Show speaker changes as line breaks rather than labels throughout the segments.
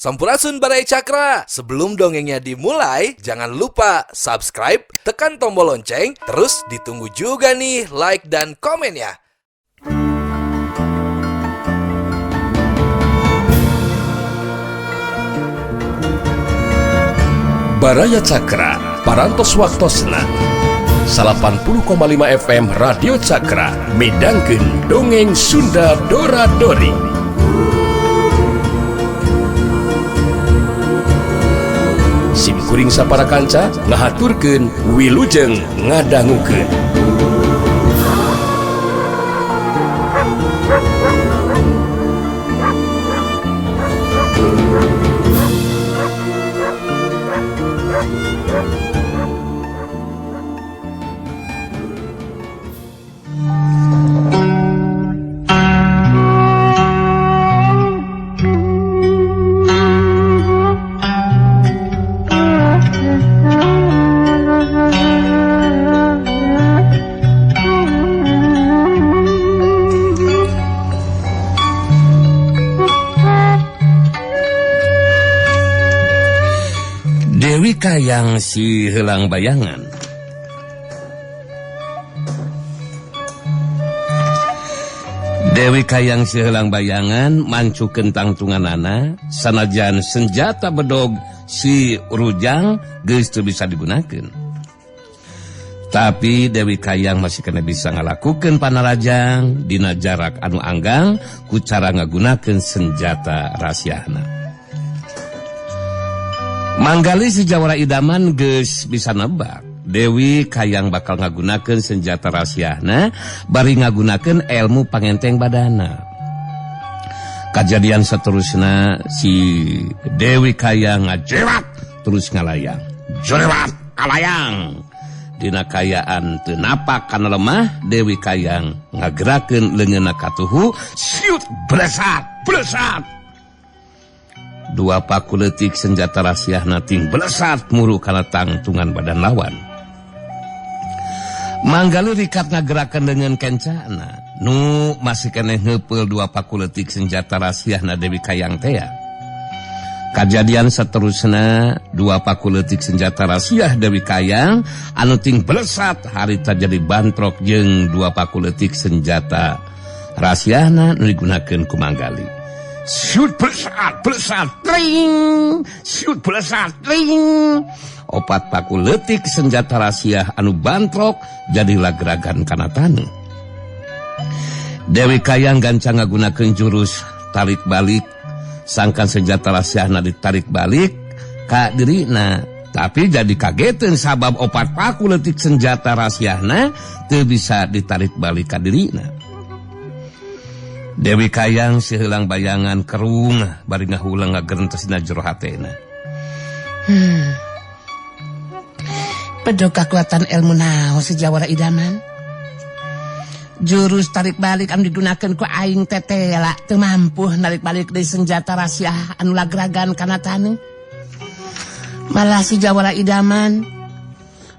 Sampurasun Barai Cakra. Sebelum dongengnya dimulai, jangan lupa subscribe, tekan tombol lonceng, terus ditunggu juga nih like dan komennya.
Baraya Cakra, parantos waktosna 80,5 FM Radio Cakra, midangkeun dongeng Sunda Dora-Dori. Simkuring sapara kanca ngahaturkeun wilujeng ngadangukeun. Dewi Kayang si helang bayangan. Dewi Kayang si helang bayangan mancukeun tangtunganana sanajan senjata bedog si Rujang geus teu bisa digunakeun. Tapi Dewi Kayang masih kena bisa ngalakukeun panarajang dina jarak anu anggang ku cara ngagunakeun senjata rahasiana. Manggali si Jawara idaman geus bisa nebak Dewi Kayang bakal ngagunakeun senjata rahasiana bari ngagunakeun ilmu pangenteng badana. Kajadian seterusna si Dewi Kayang ngajewat terus ngalayang. Jewat alayang. Dina kayaan teu napak kana lemah, Dewi Kayang ngagerakeun leungeunna katuhu, siut blesat. Dua paku leutik senjata rahasiana ting belesat muru kana tangtungan badan lawan. Manggali rikat ngagerakeun dengan kencana. Nu masih keneh ngeupeul dua paku leutik senjata rahasiana Dewi Kayang teh. Kajadian seterusna dua paku leutik senjata rahasia Dewi Kayang anu ting belesat harita jadi bantrok jeung dua paku leutik senjata rahasiana nu digunakeun ku Manggali. Siut belesat, tring. Siut belesat, tring. Opat paku leutik senjata rahasia anu bantrok jadilah geragan kana tanu. Dewi Kayang gancang ngagunakeun jurus tarik balik, sangkan senjata rahasiana ditarik balik ka dirina. Tapi jadi kageteun sabab opat paku leutik senjata rahasiana teu bisa ditarik balik ka dirina. Dewi Kayang si helang bayangan kerung bari ngahulang ngagentesna jero hatena.
Pedog kekuatan ilmu naon si Jawara idaman? Jurus tarik balik anu digunakeun ku aing tetela teu mampu narik balik deui senjata rahasia anu lagragan kana tanu. Malah si Jawara idaman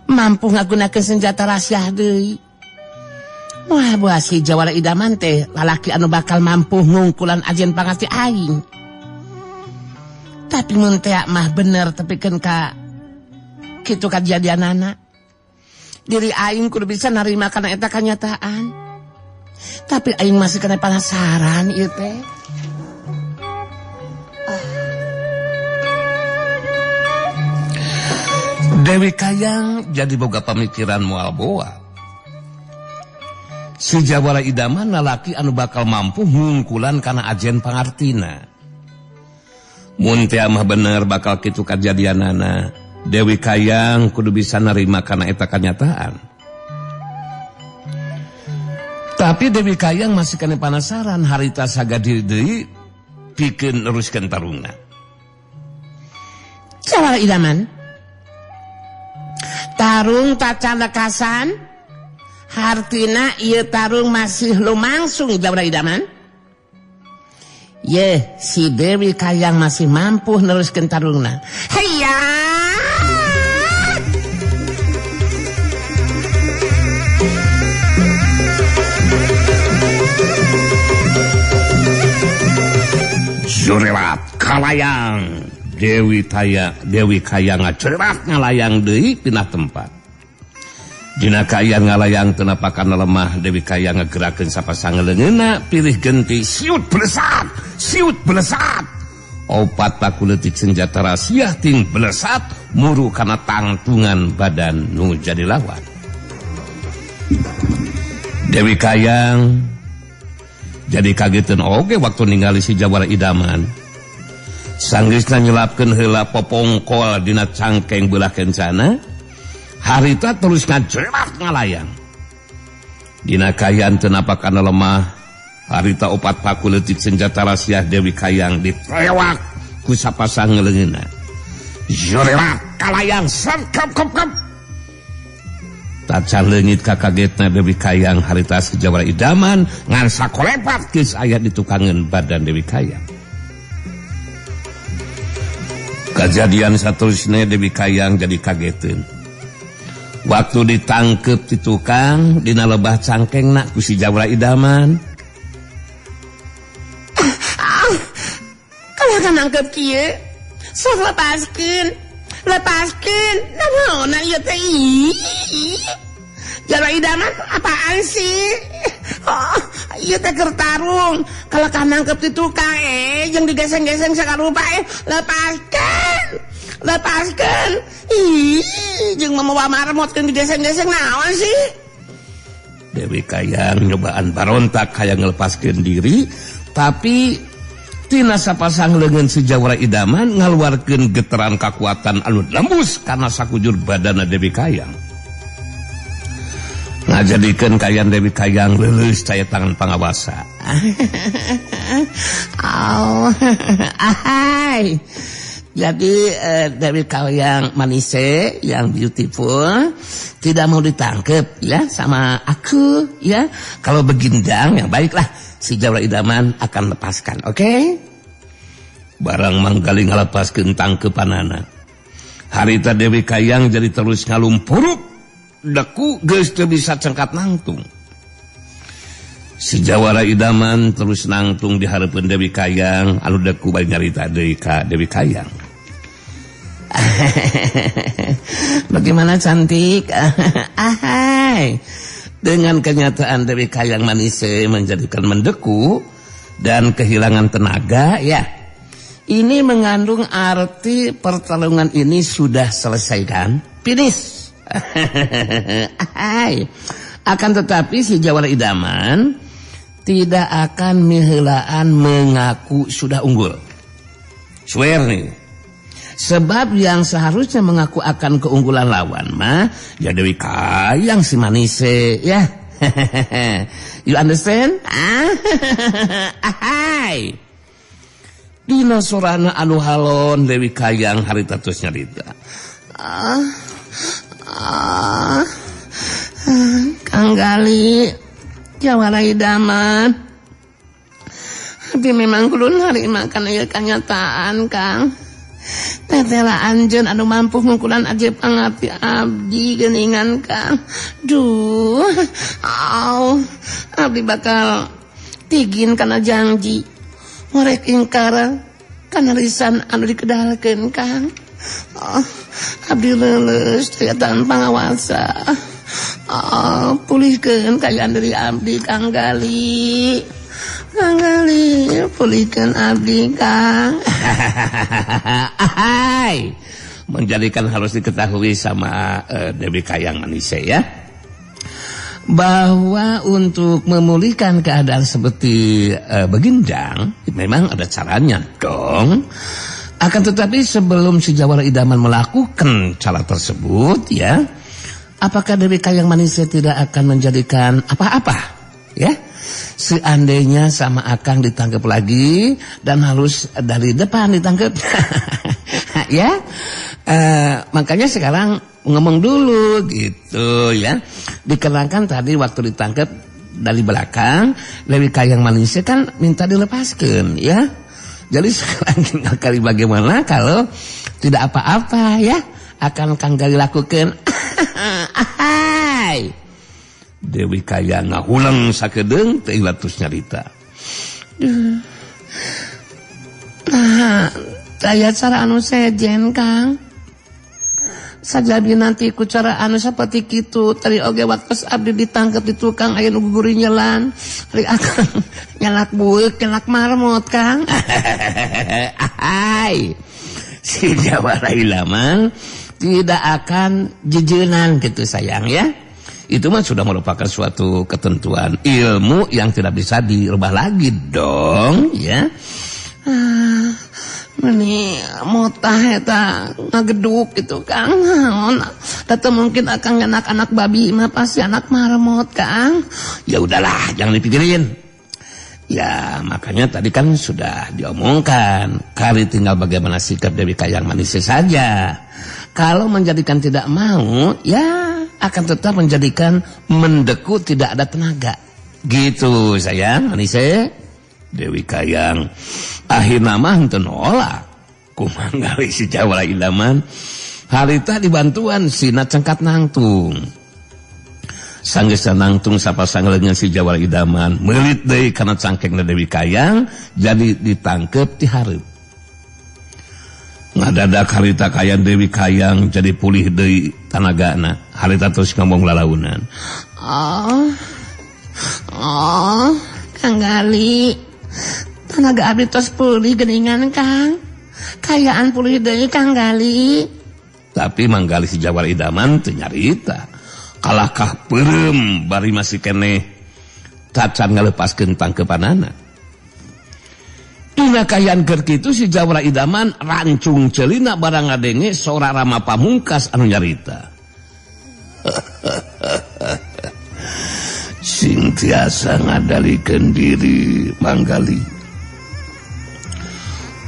mampu ngagunakeun senjata rahasia deui. Wah, buah si Jawara idaman teh lalaki anu bakal mampu ngungkulan ajen pangarti aing. Tapi mun teh mah bener tepikeun ka kitu kajadianana. Diri aing kudu bisa narima kana eta kanyataan. Tapi aing masih kena penasaran ieu teh.
Dewi Kayang jadi boga pamikiran moal boa. Si Jawara idaman lalaki anu bakal mampu ngungkulan kana ajen pangartina. Mun teh mah bener bakal kitu kajadianana, Dewi Kayang kudu bisa narima kana eta kanyataan. Tapi Dewi Kayang masih kena penasaran harita sagadi deui pikeun neruskeun tarungna.
Jawara idaman, tarung tacanekasan hartina ieu tarung masih lumangsung Jawara idaman. Ye, si Dewi Kayang masih mampu neruskeun tarungna. Hayya!
Jurelat kalayang Dewi Kayang ngajerat ngalayang deui pindah tempat. Dina Kayang ngalayang teu napakan lemah Dewi Kayang ngagerakeun sapasang leungeunna pilih genti siut belesat. Opat pakuleutik senjata rasiah ting belesat muru kana tangtungan badan nu jadi lawan. Dewi Kayang jadi kagetan oge waktu ningali si Jawara Idaman. Sanggeusna nyelapkeun heula popongkol dina cangkeng beulah kencana, harita terus ngajerat ngalayang. Dina Kayang teu napakan lemah, harita opat pakuleutik senjata rasiah Dewi Kayang ditrewak ku sapasang leungeunna. Jurelat kalayang serkep kep. Tacan leungit kakagetna Dewi Kayang harita si Jawara Idaman ngan sakolepat geus aya di tukangeun badan Dewi Kayang. Kejadian saterusna Dewi Kayang jadi kageteun. Waktu ditangkep di tukang dina lebah cangkengna ku si Jawara Idaman.
Kalau kan nangkep kieu, sok lepaskeun. Naon ieu teh? Jawara Idaman apaan sih? Ieu teh keur tarung. Kalau kan nangkep di tukang jeung digeseng-geseng sakarupa lepaskeun. Jeung mamawa marmot keur digeseng-geseng naon sih?
Dewi Kayang nyobaan barontak hayang ngelepaskeun diri, tapi tina sapasang leungeun si Jawara Idaman ngaluarkeun geteran kakuatan anu lembus kana sakujur badanna Dewi Kayang. Ngajadikeun Kayang Dewi Kayang leuleus caya tangan pangawasa. Jadi Dewi Kayang manise yang beautiful tidak mau ditangkap ya sama aku ya. Kalau begindang ya baiklah, si Jawara Idaman akan lepaskan, oke? Barang manggali ngalepaskeun tangkepanana. Harita Dewi Kayang jadi terus ngalumpurup, deku geus teu bisa cengkat nangtung. Si Jawara Idaman terus nangtung di hareupeun Dewi Kayang, anu deku bae nyarita deui ka Dewi Kayang. Bagaimana cantik? Dengan kenyataan Dewi Kayang manise menjadikan mendeku dan kehilangan tenaga ya. Ini mengandung arti pertarungan ini sudah selesai kan? Finish. Akan tetapi si Jawara Idaman tidak akan miheulaan mengaku sudah unggul. Swear nih. Sebab yang seharusnya mengaku akan keunggulan lawan mah ya Dewi Kayang si manise ya. You understand? Dina sorana anu halon Dewi Kayang harita terus nyarita. Kang Gali, Jawara Idaman, tapi memang kulun hari makan ieu kenyataan Kang. Tetela anjeun anu mampu ngukulan ajib pangabdi abdi geuningan Kang. Duh, abdi bakal tigin kana janji. Morek ingkar kana lisan anu dikedalkeun Kang. Abdi leuleus tayatan pangawasa. Pulihkeun kayaan dari abdi Kang Gali. Kang Gali, pulihkan abdi Kang. Menjadikan harus diketahui sama Dewi Kayang manise ya, bahwa untuk memulihkan keadaan seperti begindang memang ada caranya dong. Akan tetapi sebelum si Jawara Idaman melakukan cara tersebut ya, apakah Dewi Kayang manise tidak akan menjadikan apa-apa ya? Seandainya sama Akang ditangkap lagi dan harus dari depan ditangkap. Ya, makanya sekarang ngomong dulu gitu ya. Dikarenakan tadi waktu ditangkap dari belakang, Dewi Kayang manise kan minta dilepaskan ya. Jadi sekarang tinggal kali bagaimana kalau tidak apa-apa ya akan Kang Gali lakukan. Dewi Kayang ngahulang sakedeung teh latus nyarita.
Nah, daya cara anu sejen Kang. Sajabi nanti ku cara anu seperti kitu tadi oge waktos abdi ditangkep di tukang aya nu guguri nyelan ari akan nyalak bueuk nyalak marmot Kang. Ai si Jawara Idaman tidak akan jejenan gitu sayang ya. Itu mah sudah merupakan suatu ketentuan ilmu yang tidak bisa dirubah lagi dong ya. Ini motah eta ngageduk gitu Kang. Datang mungkin akan anak-anak babi mah pasti anak marmot Kang. Ya udahlah jangan dipikirin. Ya makanya tadi kan sudah diomongkan. Kali tinggal bagaimana sikap Dewi Kayang Manise saja. Kalau menjadikan tidak mau ya akan tetap menjadikan mendeku tidak ada tenaga. Gitu sayang Manise. Dewi Kayang akhirnya mah henteu nolak ku manggali si Jawara Idaman harita dibantuan sina cengkat nangtung sanggeus nangtung sapasangleungeun si Jawara Idaman meulit deui kana cangkengna Dewi Kayang jadi ditangkep ti hareup ngadadak harita Kayang Dewi Kayang jadi pulih deui tanagana harita terus ngomong lalaunan Kang Gali tenaga abdi tos pulih geuningan Kang. Kayaan pulih deui Kang Gali. Tapi manggali si Jawara Idaman teu nyarita. Kalahkah peureum bari masih keneh tacan ngalepaskeun tangkepanana. Dina kayaan keur kitu si Jawara Idaman rancung ceulina barang ngadenge sora Rama Pamungkas anu nyarita. Sing tiasa ngadalikeun diri manggali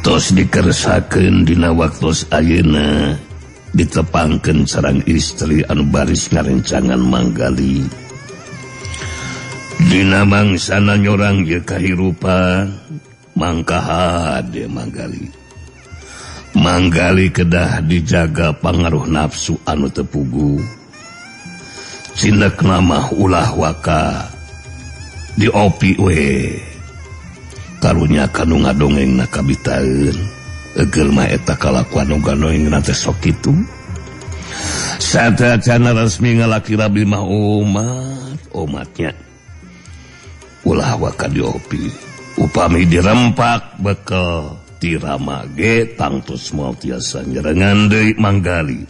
tos dikeresakeun dina waktos ayeuna ditepangkeun sareng istri anu baris ngarencangan manggali dina mangsana nyorang ye kahirupan mangka hade manggali kedah dijaga pangaruh nafsu anu teu puguh cindekna mah ulah waka diopi we karunya kanu ngadongengna kabitaeun eugel mah eta kalakuan nu ngadongengna teh sok kitu sadayana resmi ngalaki rabi mah umatnya ulah waka diopi upami dirempak bekel ti Rama ge tangtus moal tiasa nyerengan deui manggali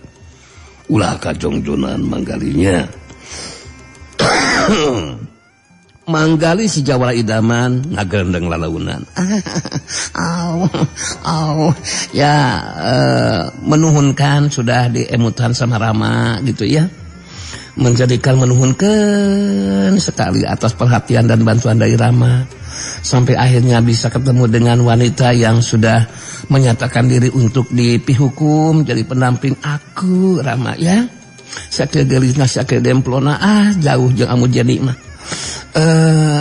ulah kajongjonan manggalinya manggali si Jawara Idaman ngagendeng lalaunan ya menuhunkan sudah diemutan sama Rama gitu ya menjadikan menuhunkan sekali atas perhatian dan bantuan dari Rama sampai akhirnya bisa ketemu dengan wanita yang sudah menyatakan diri untuk dipihukum jadi pendamping aku Rama ya sakit gelisna sakit demplona jauh jeung amu jadi mah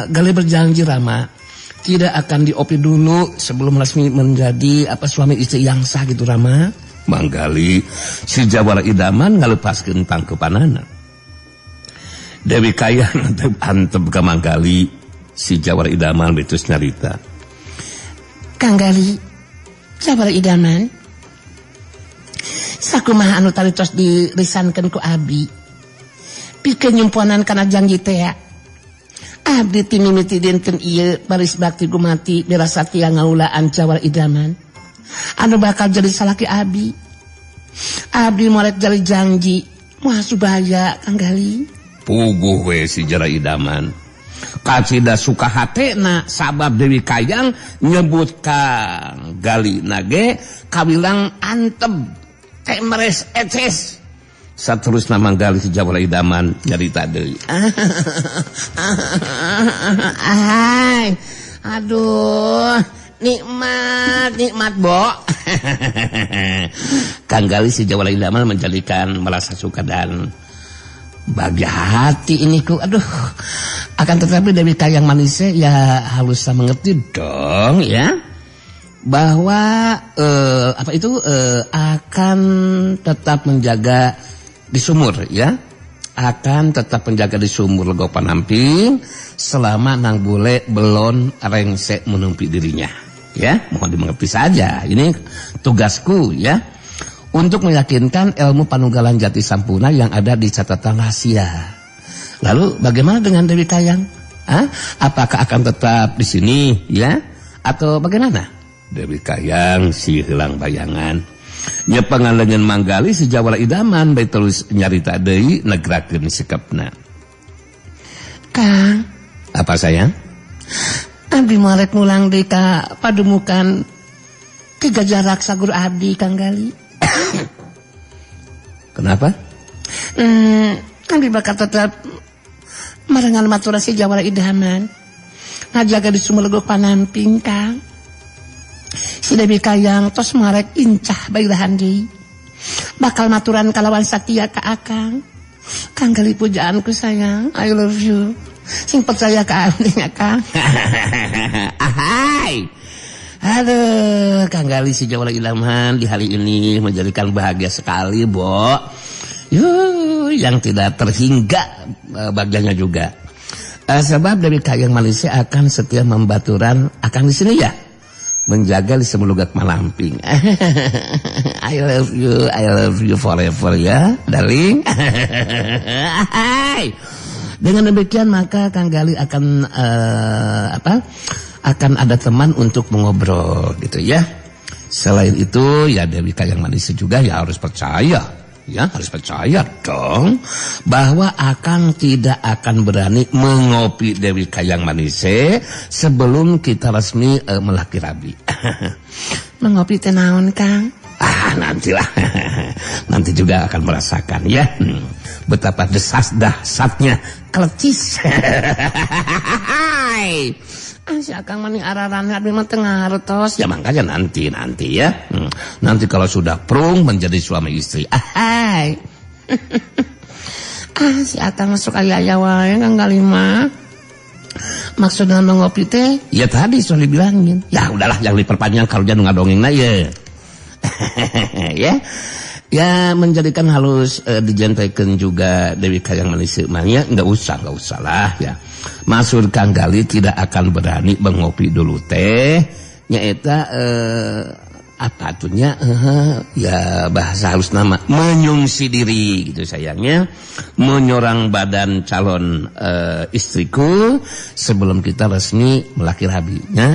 Gali berjanji Rama tidak akan diopi dulu sebelum resmi menjadi suami istri yang sah gitu Rama. Manggali si Jawara Idaman ngalepaskeun tangkepanana. Dewi Kayang antep ka manggali si Jawara Idaman betus nyarita. Kang Gali, Jawara Idaman, sakumaha anu tali tos dirisankeun ku abdi. Pikeun nyumponan kana janji teh abdi ti mimiti dinten ieu baris bakti gumati birasati ngaulaan Jawara Idaman anu bakal jadi salaki abdi molek jadi janji moal subaya Kang Gali puguh we si Jawara Idaman kacida suka hatena sabab Dewi Kayang nyebut Kang Gali nage kawilang antep teh meres eces saterusna manggali si Jawara Idaman nyarita deui. Aduh, nikmat Bo. Kang Gali si Jawara Idaman menjadikan merasa suka dan bahagia hati ini ku. Aduh, akan tetapi Dewi Kayang Manise ya harus mengerti dong ya. Bahwa akan tetap menjaga di sumur ya akan tetap menjaga di sumur lego panamping selama nang bule belon rengse menumpi dirinya
Ya, mohon dimengerti saja. Ini tugasku ya, untuk meyakinkan ilmu panunggalan jati sampurna yang ada di catatan rahasia. Lalu bagaimana dengan Dewi Kayang? Apakah akan tetap di sini ya, atau bagaimana? Dewi Kayang si hilang bayangan. Nya pangalengan manggali si Jawara idaman baik terus nyarita deui negrakeun sikapna.
Kang,
Apa sayang?
abdi marek mulang deui ka padumukan Ki Gajah Raksa Guru abdi Kang Gali.
Kenapa?
Abdi bakal tetap marengan matura si Jawara idaman ngajaga di Sumelegok Panamping Kang. Si Dewi Kayang tos marek incah bairahan deui bakal maturan kalawan satia ka akang. Kang Gali pujaanku sayang, I love you. Sing percaya ka abdi nya Kang.
Ahai. Aduh, Kang Gali si Jawara idaman di hari ini menjadikan bahagia sekali, Bo. Yang tidak terhingga bagiannya juga. Sebab Dewi Kayang Malaysia akan setia membaturan akan di sini ya, menjaga di Semelugak Malamping. I love you forever ya, darling. Dengan demikian maka Kang Gali akan akan ada teman untuk mengobrol gitu ya. Selain itu ya Dewi Kayang Malaysia juga ya harus percaya. Ya, harus percaya dong bahwa Akang tidak akan berani mengopi Dewi Kayang Manise sebelum kita resmi melaki rabi.
Mengopi teh naon Kang?
Nantilah. Nanti juga akan merasakan ya. Betapa dahsyatnya kelecis.
Si Akang mani araran abdi mah teu ngartos.
Ya makanya nanti ya. Nanti kalau sudah prung menjadi suami istri.
Si Akang masuk aya wae Kang Gali mah. Maksudna mengopi teh?
Ya tadi sudah dibilangin. Ya udahlah yang diperpanjang kalau jangan ngadongengna ya. Ya menjadikan halus dijantekeun juga Dewi Kayang Malaysia manya enggak usah lah ya. Maksud Kang Gali tidak akan berani mengopi dulu teh nyaeta apa atunya ya bahasa halus nama menyungsi diri gitu sayangnya, menyorang badan calon istriku sebelum kita resmi melaki rabinya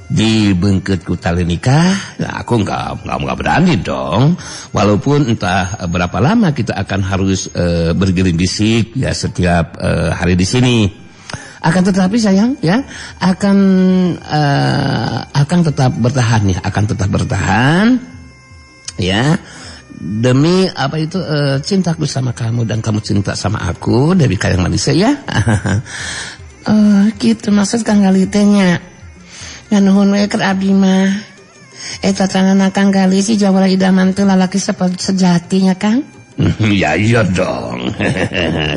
dibengket ku tali nikah. Nah, aku nggak berani dong, walaupun entah berapa lama kita akan harus bergiring bisik ya setiap hari di sini. Akan tetapi sayang ya akan tetap bertahan ya, akan tetap bertahan ya demi apa itu cintaku sama kamu dan kamu cinta sama aku Dewi Kayang Malaysia ya.
Gitu maksud Kang Gali teh nya. Nganuhun we keur abdi mah. Eta tanana Kang Gali si Jawara idaman teh lalaki sejatinya Kang.
Ya iya dong.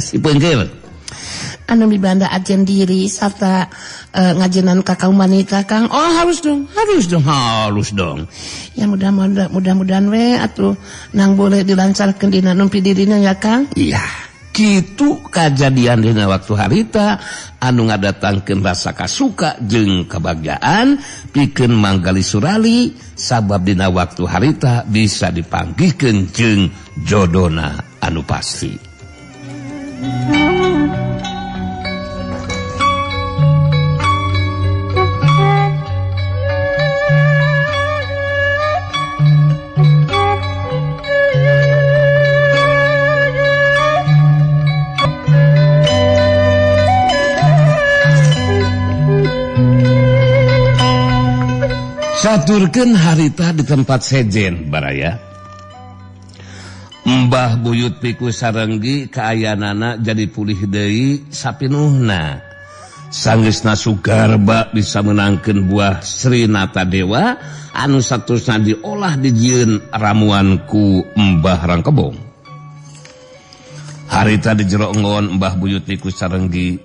Si peunggil
anu mibanda ajen diri serta ngajenan ka kaum wanita Kang. Oh harus dong. Ya mudah-mudahan we atuh nang boleh dilancarkeun dina numpi dirina ya Kang.
Iya. Kitu kajadian dina waktu harita anu ngadatangkeun rasa kasuka jeung kebahagiaan pikeun manggali surali sabab dina waktu harita bisa dipanggihkeun jeung jodona anu pasti. Saturkeun harita di tempat sejen baraya. Mbah buyut piku sarenggi kaayanana jadi pulih deui sapinuhna. Sanggeusna sugarba bisa menangkeun buah Sri Nata Dewa anu saterusna diolah dijieun ramuan ku Mbah Rangkebong. Harita di jero enggon Mbah buyut piku sarenggi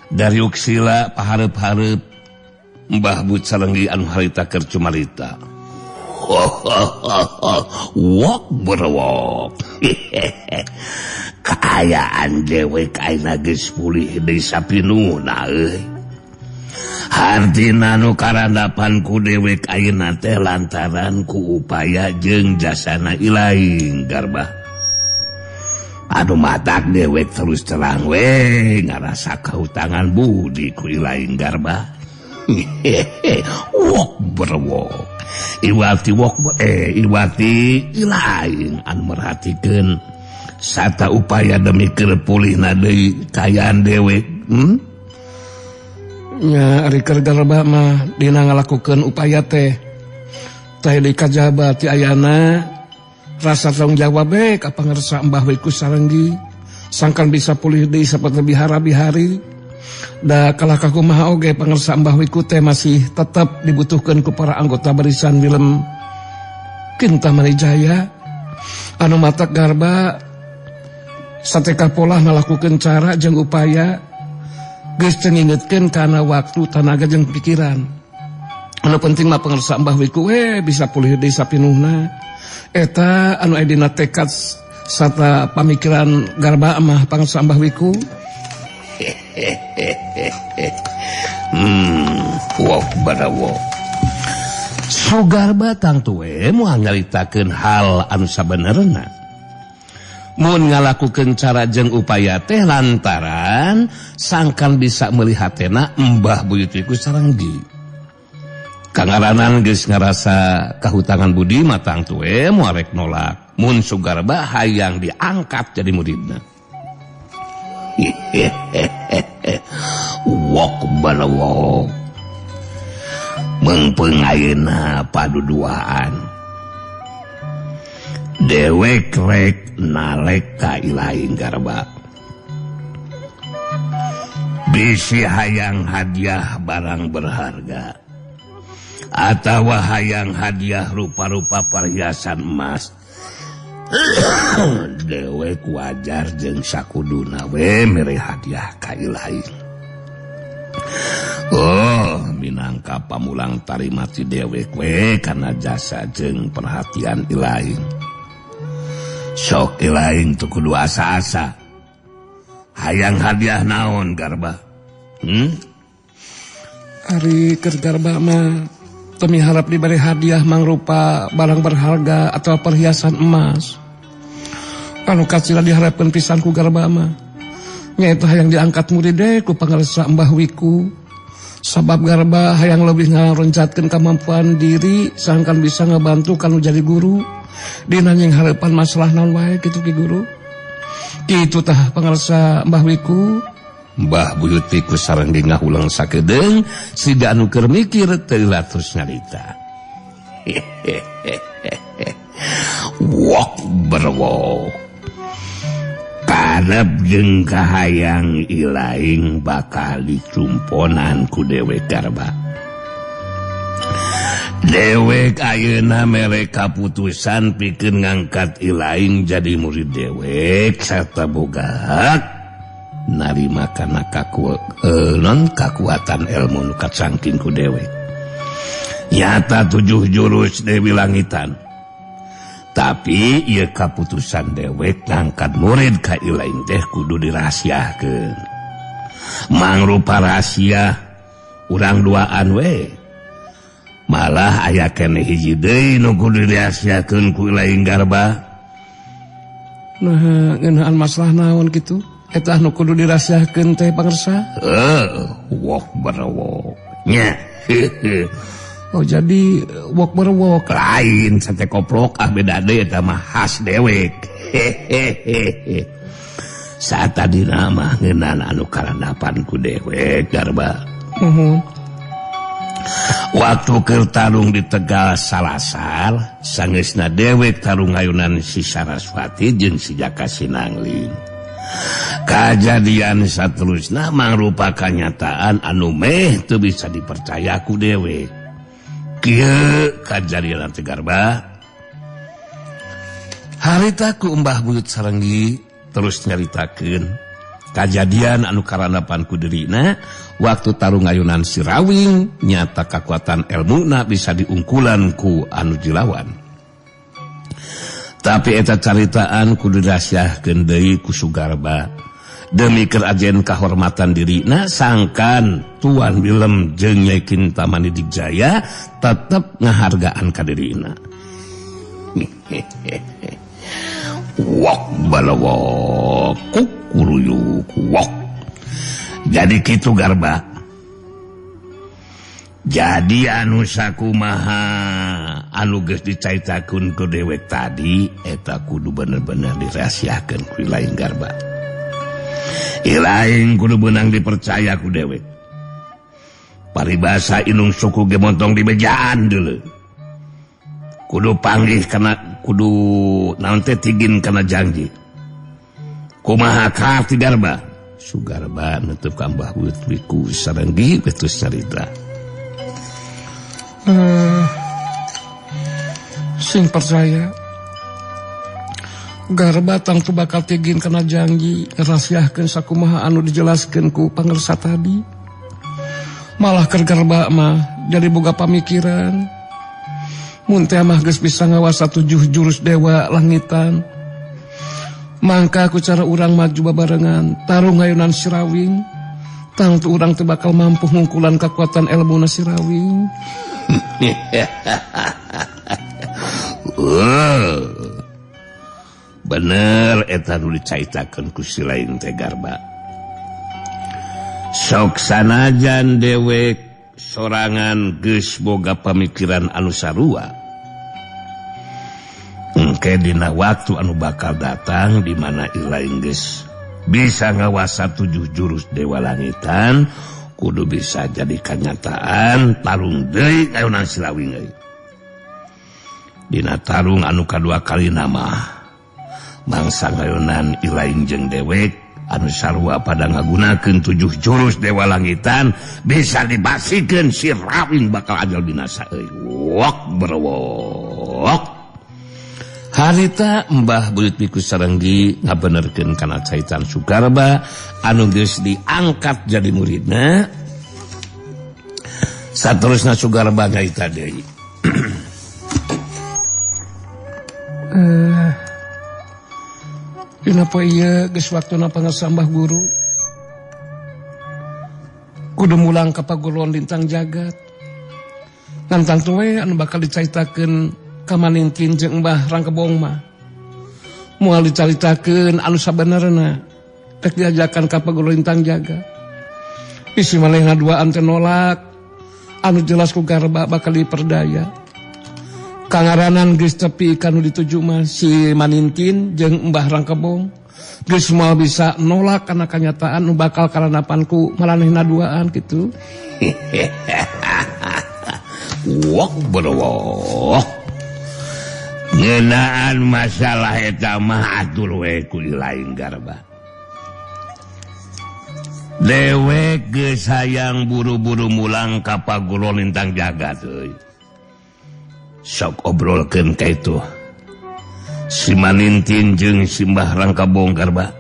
dari uksila pahareup-hareup Mbah Buyut sarenggi anu harita keur cumarita. Wok berwok. Kaayaan dewek ayeuna geus pulih deui sapinuhna euy. Hartina nu karandapan ku dewek ayeuna teh lantaran ku upaya jeung jasana ilaing Garba. Anu matak dewek terus terang we ngarasa kahutangan budi ku ilaing Garba. Wok berwok Iwati ilaing anu merhatikeun sata upaya demi pulihna deui kayaan dewek.
Nya ari keur Garba mah dina ngalakukeun upaya teh di kajaba ti ayana rasa tanggung jawab ka pangarsa Mbah Wiku Sarenggi sangkan bisa pulih deui saperti bihara-bihari. Da kalaka kumaha oge pangarsa Mbah Wiku teh masih tetap dibutuhkeun ku para anggota barisan film Kintamani Jaya. Anu matak Garba sateka pola ngalakukeun cara jeung upaya geus teu ngingetkeun kana waktu, tanaga jeung pikiran. Anu penting mah pangarsa Mbah Wiku bisa pulih deui sapinuhna. Eta anu aya dina tekad sarta pamikiran Garba mah pangarsa Mbah Wiku.
Wok badawok. So Garba tangtu moal nyaritakeun hal anu sabenerna. Mun ngalakukeun cara jeung upaya teh lantaran sangkan bisa melihatena Mbah Buyut Wiku Sarenggi. Kangaranan geus ngarasa kahutangan budi mah tangtu moal rek nolak mun Sugarba hayang diangkat jadi muridna. Wok balawok mengpengayeuna paduduaan dewek rek nalek ka ilaing Garba bisi hayang hadiah barang berharga atawa hayang hadiah rupa-rupa perhiasan emas. Dewek wajar jeung sakuduna we mere hadiah ka ilaing. Minangka pamulang tarima ti dewek we kana jasa jeung perhatian ilaing. Sok ilaing tu kudu asa-asa. Hayang hadiah naon Garba?
Ari keur Garba mah teu miharap diberi hadiah mangrupa barang berharga atau perhiasan emas. Anu kacila diharapkeun pisan ku Garba mah nyaeta hayang diangkat murid ku pangarsa Mbah Wiku. Sabab Garba hayang lebih ngaroncatkeun kemampuan diri sangkan bisa ngebantu kanu jadi guru dina nying hareupan masalah naon wae kitu ki guru. Kitu tah pangarsa Mbah Wiku.
Mbah Buyut Wiku Sarenggi ngahulang sakedeung sida anu keur mikir teu terus nyarita. Wok berwok karep jeung kahayang ilaing bakal dicumponan ku dewek Garba. Dewek ayeuna mere kaputusan pikeun ngangkat ilaing jadi murid dewek sarta boga hak narima kana kakuatan ilmu nu kacangking ku dewek. Nyata 7 jurus Dewi Langitan. Tapi ieu kaputusan dewek ngangkat murid ka ilaing teh kudu dirahasiakeun. Mangrupa rahasia urang duaan we. Malah aya keneh hiji deui nu kudu dirahasiakeun ku ilaing Garba.
Nah, ngeunaan masalah naon kitu? Eta nu kudu dirahasiakeun teh pangarsa?
Wok berwok. Nya.
Oh jadi wok berwok
lain sate koplok beda deui eta mah khas dewek. Saat tadi nama ngeunaan anu karandapan ku dewek Garba. Waktu keur tarung di Tegal Salasar sangeusna dewek tarung ayunan si Saraswati jeung si Jaka Sinangling. Kajadian saterusna mangrupa kanyataan anu meh teu bisa dipercaya ku dewek. Kieu kajadian teh Garba. Harita ku Mbah Buyut Sarenggi terus nyaritakeun kajadian anu karandapan ku dirina waktu tarung ayunan si Rawing nyata kakuatan elmuna bisa diungkulan ku anu jilawan. Tapi eta caritaan kudu dirahasiakeun deui ku Sugarba Demi kerajen kahormatan dirina sangkan Tuan Willem jeung Nyai Kintamani Digjaya tetep ngahargaan ka dirina. Wok balawok kukuruyuk wok. Jadi kitu Garba. Jadi anu sakumaha anu geus dicaitakeun ku dewek tadi eta kudu bener-bener dirahasiakeun ku lain Garba. Ilaing kudu benang dipercaya ku dewek. Paribasa inung suku gemontong di bejaan dulu. Kudu panggih kana kudu naon teh tigin kana janji. Kumaha karti Garba? Sugarba nutup kambah wiku sarenggi betus carita.
Sing percaya Garba tangtu bakal tigin kena janji ngerahasiakeun sakumaha anu dijelaskeun ku pangersa tadi. Malah keur Garba mah jadi boga pamikiran mun teh mah geus bisa ngawasa 7 jurus dewa langitan. Mangka ku cara urang maju babarengan tarung ngayunan Sirawing tangtu urang teu bakal mampu ngungkulan kekuatan elmuna Sirawing.
Bener eta nu dicaitakeun ku si lain teh Garba. Sok sanajan dewek sorangan geus boga pamikiran anu sarua. Engke dina waktu anu bakal datang di mana ilaing geus bisa ngawasa 7 jurus dewa langitan kudu bisa jadi kenyataan tarung deui ngayunan Sirawing euy. Dina tarung anu kadua kali nama mangsa ngayunan ilaing jeung dewek anu sarua pada ngagunakeun 7 jurus dewa langitan bisa dibasikeun Sirawing bakal ajal binasa euy. Wok berwok. Harita Mbah Buyut Miku Sarenggi ngabenerkeun kana caitan Sugarba anu geus diangkat jadi muridna. Saterusna Sugarba ngaita deui.
Kenapa iya geus waktuna pangasambah guru? Kudu mulang ka paguruan lintang jagat. Ngan we anu bakal dicaitakeun ka Manintin jeung Mbah Rangkebong mah. Moal dicaritakeun anu sabenerna rek diajakan ka paguruan lintang jagat. Isi malih ngaduaan teh nolak. Anu jelas ku Garba bakal diperdaya. Kangaranan geus tepi kanu dituju mah si Manintin jeung Mbah Rangkebong geus moal bisa nolak kana kanyataan nu bakal karanapan ku maranehna duaan kitu.
Wok berwok. Ngeunaan masalah eta mah atur we ku lain Garba. Dewek geus hayang buru-buru mulang ka paguruan lintang jagat euy. Sok obrolkeun ka itu si Manintin jeung si Mbah Rangkebong Garba.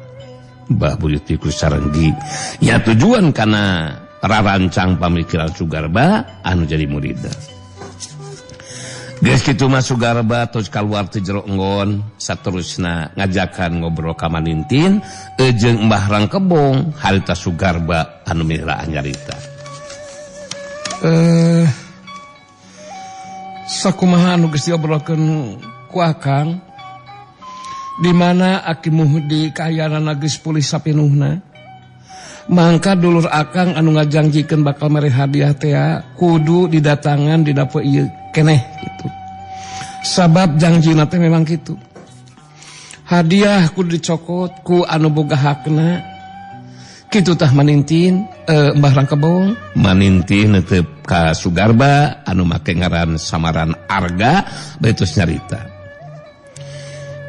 Mbah Buyut Miku Sarenggi nya tujuan kana rarancang pamikiran Sugarba anu jadi muridna. Geus kitu mah Sugarba tos kaluar ti jero enggon saterusna ngajakan ngobrol ka Manintin jeung Mbah Rangkebong harita Sugarba anu miraan nyarita.
Sakumaha anu geus diobrolkeun ku Akang di mana Aki Muhdi kaayana geus pulih sapinuhna. Mangka dulur Akang anu ngajangjikeun bakal mere hadiah teh kudu didatangan di dapur ieu keneh gitu. Sabab janjina teh memang kitu. Hadiah kudu dicokot ku anu boga hakna. Kitu tah Manintin, Mbah Rangkebong.
Manintin neuteup ka Sugarba anu make ngaran samaran Arga betus nyarita.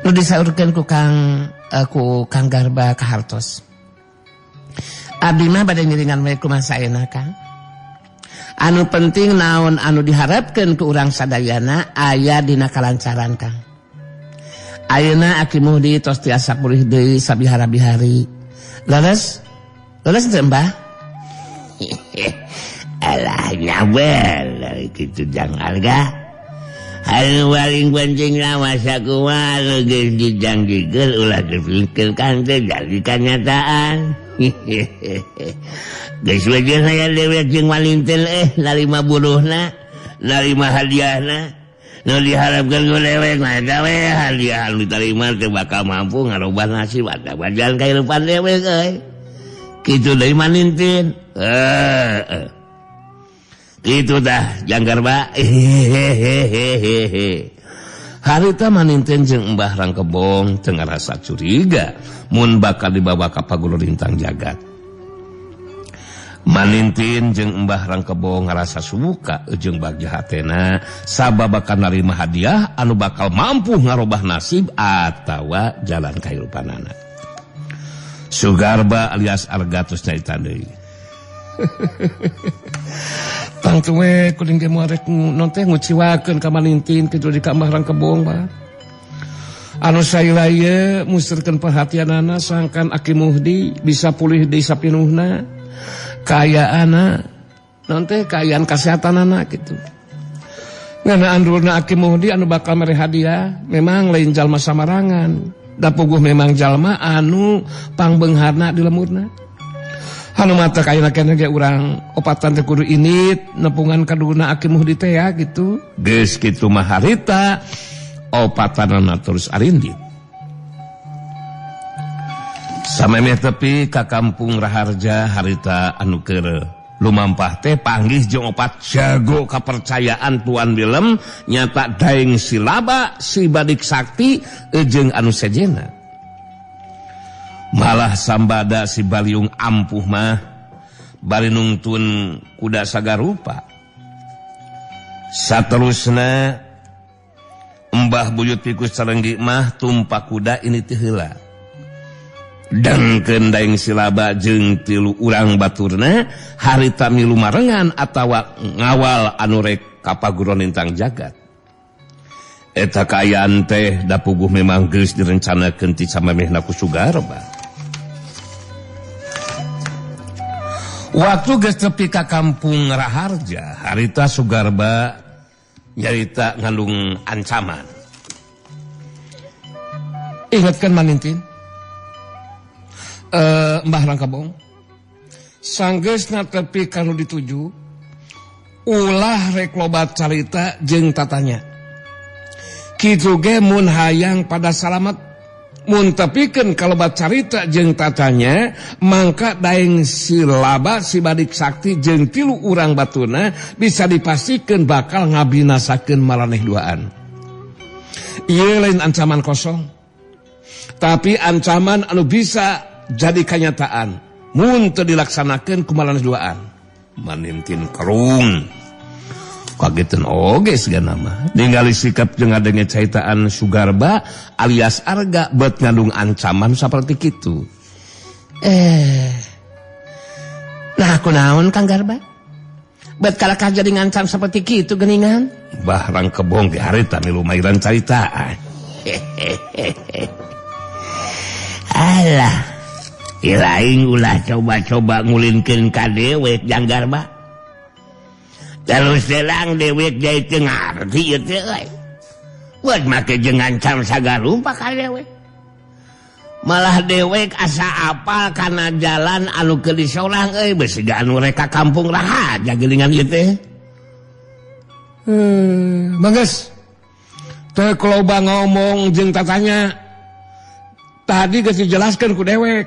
Nu disaurkeun ku Kang Garba kahartos. Abdi mah bade ngiringan we kumaha saeuna Kang. Anu penting naon anu diharapkeun ku urang sadayana aya dina kalancaran Kang. Ayeuna Aki Muhdi tos tiasa pulih deui sabihara-bihari. Leres teu Mbah?
Alah nyabel kitu jang Arga.
anu paling penting masa kumaha geus dijanjikeun ulah dipikirkan teh jadi kenyataan. Geus wae saya dewek jeung malinten narima buruhna, narima hadiahna. Nu diharapkeun ku dewek mah eta we hadiah anu ditarima teh bakal mampu ngarobah nasib ada bajan kahirupan dewek euy. Kitu deui malinten. Itu dah janggarba. Harita maninten jeung Mbah Rangkebong teu ngarasa curiga mun bakal dibawa ka Paguru Lintang Jagat. Manintin jeung Mbah Rangkebong ngarasa suka jeung bagja hatena sababakan narima hadiah anu bakal mampu ngarobah nasib atawa jalan kahirupanana. Sugarba alias Argatus nyarita deui. Tang tuwe kuring ge muarek non teh nguciwakeun ka manintin kitu di ka Mbah Rangkebong bah. Anu saila ieu musirkeun perhatianana sangkan Aki Muhdi bisa pulih deui sapinuhna. Kayaan non teh kayaan kasehatanana gitu. Ngana andurna Aki Muhdi anu bakal mere hadiah memang lain jalma samarangan. Da puguh memang jalma anu pangbeungharna di lemurna. Anu mata kayana keneh ge urang opatan teh kudu init nepungan kaduna Aki Muhdi teh ya gitu. Geus kitu mah harita opatanana terus arindit. Samemeh tepi ka Kampung Raharja harita anu keur lumampah teh panggih jeung opat jago kapercayaan Tuan Bilem nyata daeng silaba si Badik Sakti jeung anu sejena. Malah sambada si Baliung ampuh mah bari nungtun kuda sagarupa. Saterusna Mbah Buyut Pikus Sarenggi mah tumpak kuda ini teu heula. Dangkeun daeng silaba jeung 3 urang baturna harita milu marengan atawa ngawal anu rek ka Paguru Lintang Jagat. Eta kaayaan teh da puguh memang geus direncanakeun ti samemehna ku Sugarba. Waktu geus tepi ka Kampung Raharja, harita Sugarba nyarita ngandung ancaman. Ingatkan manintin, Mbah Rangkebong, sanggeusna tepi kanu dituju, ulah rek lobat carita jeung tatanya. Kitu ge mun hayang pada salamet, mun tepikeun kalobat carita jeung tatanya, mangka daeng silaba si Badik Sakti jeung 3 urang batuna bisa dipastikeun bakal ngabinasakeun maraneh duaan. Ieu lain ancaman kosong, tapi ancaman anu bisa jadi kenyataan mun teu dilaksanakeun ku maraneh duaan. Manintin kerung kagetan oge sigana mah ningali sikap jeung ngadenge caitaan Sugarba alias Arga bet ngandung ancaman saperti kitu. Nah kunaon Kang Garba? Bet kalakah jadi ngancam saperti kitu geuningan? Mbah Rangkebong ge harita milu mairan caritaan. Alah, ilaing ulah coba-coba ngulinkeun ka dewek Jang Garba. Terus selang dewek jai teu ngarti ieu teh euy. Buat make jeung ngancam sagarupa ka dewek. Malah dewek asa apal kana jalan anu keur disorang euy beus siga anu rek ka Kampung Raharja geuningan ieu teh. Bagus. Teu loba ngomong jeung tatanya. Tadi geus dijelaskeun ku dewek.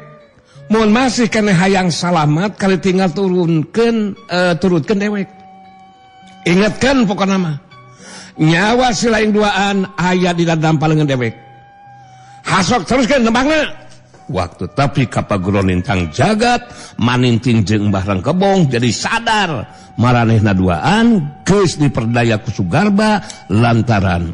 Mun masih keneh hayang salamet kali tinggal turutkeun dewek. Ingatkan pokokna mah nyawa si lain duaan aya di dalam palengan dewek. Hasok teruskeun nembangna. Waktu tapi ka Paguru Lintang Jagat maninting jeung Mbah Rangkebong jadi sadar maranehna duaan geus diperdaya ku Sugarba lantaran